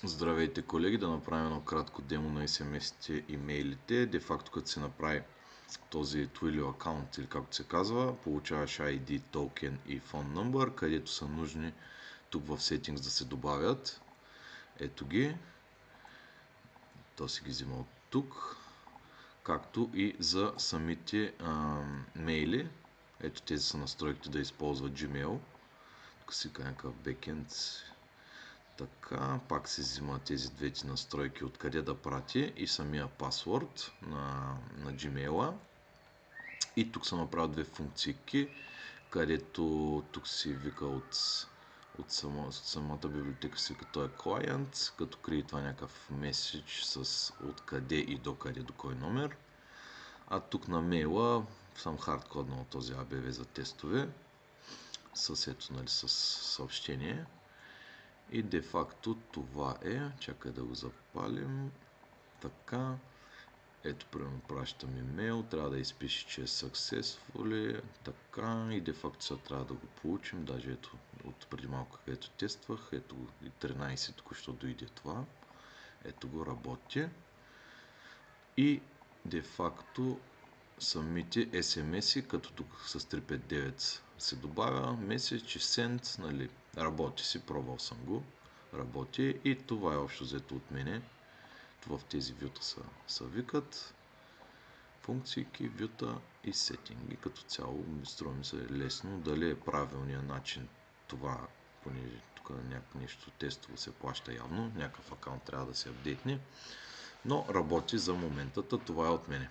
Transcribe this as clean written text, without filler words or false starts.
Здравейте, колеги, да направим едно кратко демо на SMS-ите и мейлите. Де факто, като се направи този Twilio аккаунт, или както се казва, получаваш ID, токен и phone number, където са нужни тук в Settings да се добавят. Ето ги. То си ги взима от тук. Както и за самите мейли. Ето тези са настройките да използват Gmail. Тук си някакъв бекенд. Така, пак се взима тези двете настройки откъде да прати и самия пасворд на Gmail. И тук съм направил две функции, където тук си вика от самата библиотека си като е client, като create някакъв меседж с откъде и докъде, до кой номер. А тук на мейла съм хардкоднал този ABV за тестове с съобщение. И де факто това е, чакай да го запалим, така, ето примерно пращам имейл, трябва да изпише, че е successful, така, и де факто сега трябва да го получим, даже ето от преди малко където тествах, ето и 13 току-що дойде това, ето го работи. И де факто самите SMS-и, като тук с 359 се добавя меседж и send, нали, работи си, пробвал съм го, работи и това е общо взето от мене. В тези вюта са викат функции, вюта и сетинги. Като цяло струва ми се лесно. Дали е правилният начин това, понеже тук нещо тестово се плаща явно, някакъв акаунт трябва да се апдейтне, но работи за момента. Това е от мене.